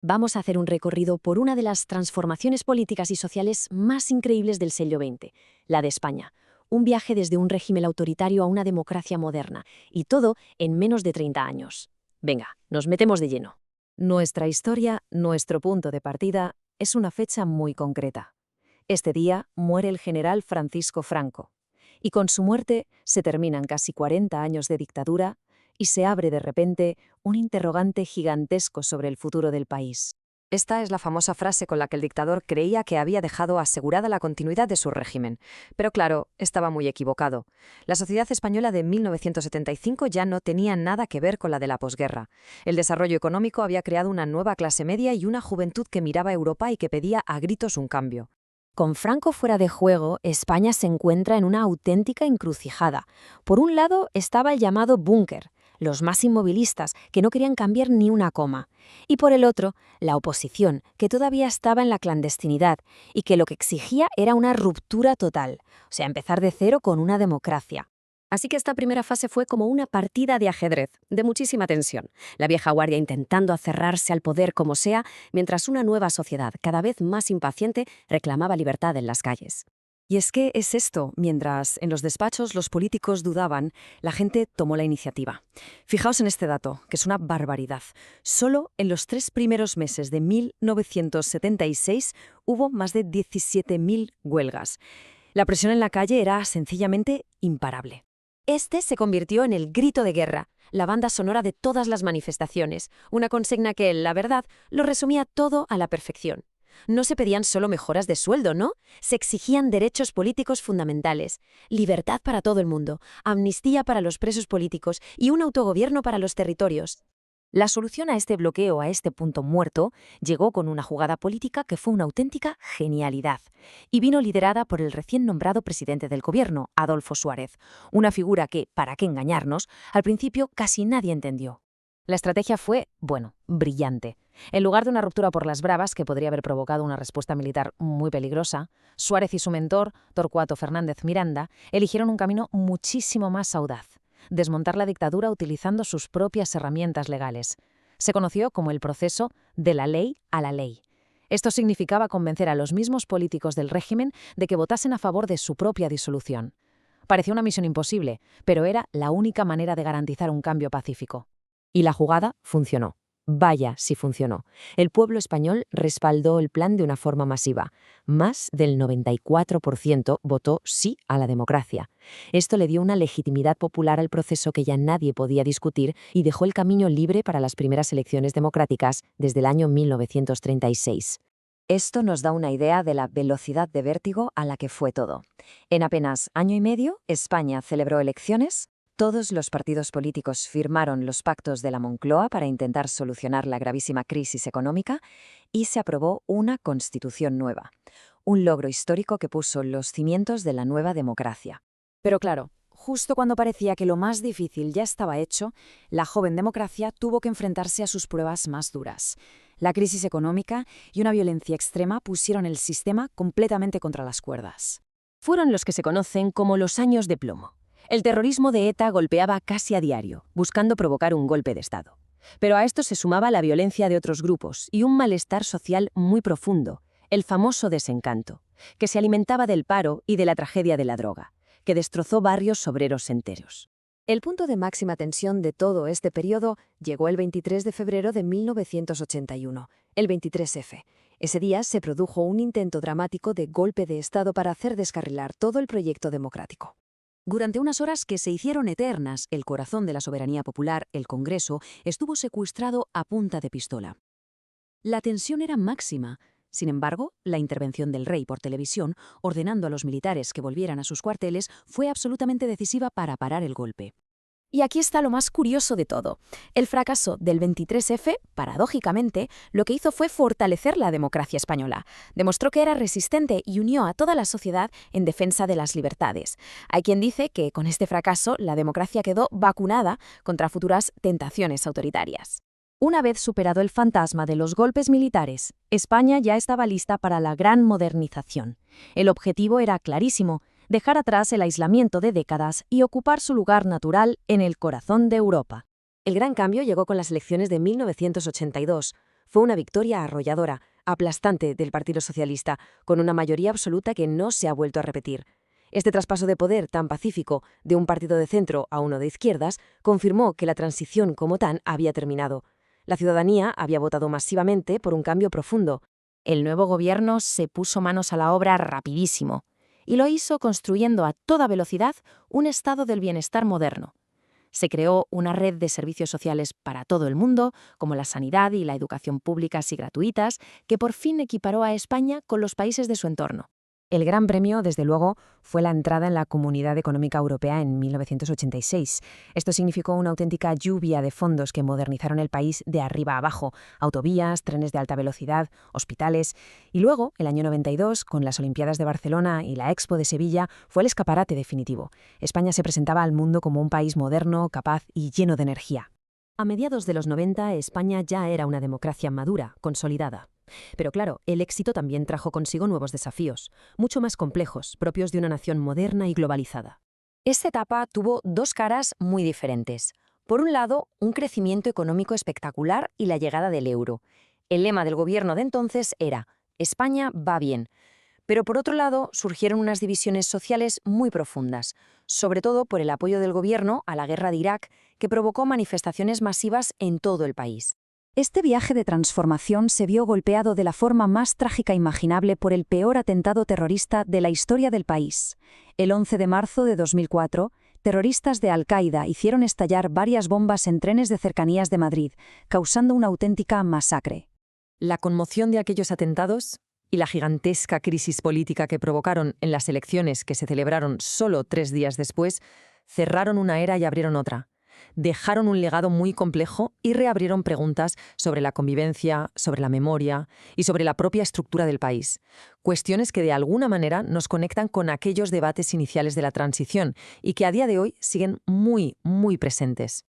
Vamos a hacer un recorrido por una de las transformaciones políticas y sociales más increíbles del siglo XX, la de España. Un viaje desde un régimen autoritario a una democracia moderna, y todo en menos de 30 años. Venga, nos metemos de lleno. Nuestra historia, nuestro punto de partida, es una fecha muy concreta. Este día muere el general Francisco Franco, y con su muerte se terminan casi 40 años de dictadura y se abre de repente un interrogante gigantesco sobre el futuro del país. Esta es la famosa frase con la que el dictador creía que había dejado asegurada la continuidad de su régimen. Pero claro, estaba muy equivocado. La sociedad española de 1975 ya no tenía nada que ver con la de la posguerra. El desarrollo económico había creado una nueva clase media y una juventud que miraba a Europa y que pedía a gritos un cambio. Con Franco fuera de juego, España se encuentra en una auténtica encrucijada. Por un lado estaba el llamado búnker, los más inmovilistas, que no querían cambiar ni una coma. Y por el otro, la oposición, que todavía estaba en la clandestinidad y que lo que exigía era una ruptura total, o sea, empezar de cero con una democracia. Así que esta primera fase fue como una partida de ajedrez, de muchísima tensión. La vieja guardia intentando aferrarse al poder como sea, mientras una nueva sociedad, cada vez más impaciente, reclamaba libertad en las calles. Y es que es esto, mientras en los despachos los políticos dudaban, la gente tomó la iniciativa. Fijaos en este dato, que es una barbaridad. Solo en los 3 primeros meses de 1976 hubo más de 17.000 huelgas. La presión en la calle era sencillamente imparable. Este se convirtió en el grito de guerra, la banda sonora de todas las manifestaciones, una consigna que, la verdad, lo resumía todo a la perfección. No se pedían solo mejoras de sueldo, ¿no? Se exigían derechos políticos fundamentales, libertad para todo el mundo, amnistía para los presos políticos y un autogobierno para los territorios. La solución a este bloqueo, a este punto muerto, llegó con una jugada política que fue una auténtica genialidad y vino liderada por el recién nombrado presidente del gobierno, Adolfo Suárez, una figura que, para qué engañarnos, al principio casi nadie entendió. La estrategia fue, bueno, brillante. En lugar de una ruptura por las bravas que podría haber provocado una respuesta militar muy peligrosa, Suárez y su mentor, Torcuato Fernández Miranda, eligieron un camino muchísimo más audaz: desmontar la dictadura utilizando sus propias herramientas legales. Se conoció como el proceso de la ley a la ley. Esto significaba convencer a los mismos políticos del régimen de que votasen a favor de su propia disolución. Parecía una misión imposible, pero era la única manera de garantizar un cambio pacífico. Y la jugada funcionó. Vaya si funcionó. El pueblo español respaldó el plan de una forma masiva. Más del 94% votó sí a la democracia. Esto le dio una legitimidad popular al proceso que ya nadie podía discutir y dejó el camino libre para las primeras elecciones democráticas desde el año 1936. Esto nos da una idea de la velocidad de vértigo a la que fue todo. En apenas año y medio, España celebró elecciones. Todos los partidos políticos firmaron los pactos de la Moncloa para intentar solucionar la gravísima crisis económica y se aprobó una constitución nueva, un logro histórico que puso los cimientos de la nueva democracia. Pero claro, justo cuando parecía que lo más difícil ya estaba hecho, la joven democracia tuvo que enfrentarse a sus pruebas más duras. La crisis económica y una violencia extrema pusieron el sistema completamente contra las cuerdas. Fueron los que se conocen como los años de plomo. El terrorismo de ETA golpeaba casi a diario, buscando provocar un golpe de Estado. Pero a esto se sumaba la violencia de otros grupos y un malestar social muy profundo, el famoso desencanto, que se alimentaba del paro y de la tragedia de la droga, que destrozó barrios obreros enteros. El punto de máxima tensión de todo este periodo llegó el 23 de febrero de 1981, el 23F. Ese día se produjo un intento dramático de golpe de Estado para hacer descarrilar todo el proyecto democrático. Durante unas horas que se hicieron eternas, el corazón de la soberanía popular, el Congreso, estuvo secuestrado a punta de pistola. La tensión era máxima. Sin embargo, la intervención del rey por televisión, ordenando a los militares que volvieran a sus cuarteles, fue absolutamente decisiva para parar el golpe. Y aquí está lo más curioso de todo. El fracaso del 23F, paradójicamente, lo que hizo fue fortalecer la democracia española. Demostró que era resistente y unió a toda la sociedad en defensa de las libertades. Hay quien dice que con este fracaso la democracia quedó vacunada contra futuras tentaciones autoritarias. Una vez superado el fantasma de los golpes militares, España ya estaba lista para la gran modernización. El objetivo era clarísimo: dejar atrás el aislamiento de décadas y ocupar su lugar natural en el corazón de Europa. El gran cambio llegó con las elecciones de 1982. Fue una victoria arrolladora, aplastante del Partido Socialista, con una mayoría absoluta que no se ha vuelto a repetir. Este traspaso de poder tan pacífico de un partido de centro a uno de izquierdas confirmó que la transición como tal había terminado. La ciudadanía había votado masivamente por un cambio profundo. El nuevo gobierno se puso manos a la obra rapidísimo y lo hizo construyendo a toda velocidad un estado del bienestar moderno. Se creó una red de servicios sociales para todo el mundo, como la sanidad y la educación públicas y gratuitas, que por fin equiparó a España con los países de su entorno. El gran premio, desde luego, fue la entrada en la Comunidad Económica Europea en 1986. Esto significó una auténtica lluvia de fondos que modernizaron el país de arriba a abajo: autovías, trenes de alta velocidad, hospitales. Y luego, el año 92, con las Olimpiadas de Barcelona y la Expo de Sevilla, fue el escaparate definitivo. España se presentaba al mundo como un país moderno, capaz y lleno de energía. A mediados de los 90, España ya era una democracia madura, consolidada. Pero claro, el éxito también trajo consigo nuevos desafíos, mucho más complejos, propios de una nación moderna y globalizada. Esta etapa tuvo dos caras muy diferentes. Por un lado, un crecimiento económico espectacular y la llegada del euro. El lema del gobierno de entonces era «España va bien». Pero por otro lado, surgieron unas divisiones sociales muy profundas, sobre todo por el apoyo del gobierno a la guerra de Irak, que provocó manifestaciones masivas en todo el país. Este viaje de transformación se vio golpeado de la forma más trágica imaginable por el peor atentado terrorista de la historia del país. El 11 de marzo de 2004, terroristas de Al-Qaeda hicieron estallar varias bombas en trenes de cercanías de Madrid, causando una auténtica masacre. La conmoción de aquellos atentados y la gigantesca crisis política que provocaron en las elecciones que se celebraron solo 3 días después, cerraron una era y abrieron otra. Dejaron un legado muy complejo y reabrieron preguntas sobre la convivencia, sobre la memoria y sobre la propia estructura del país. Cuestiones que de alguna manera nos conectan con aquellos debates iniciales de la transición y que a día de hoy siguen muy, muy presentes.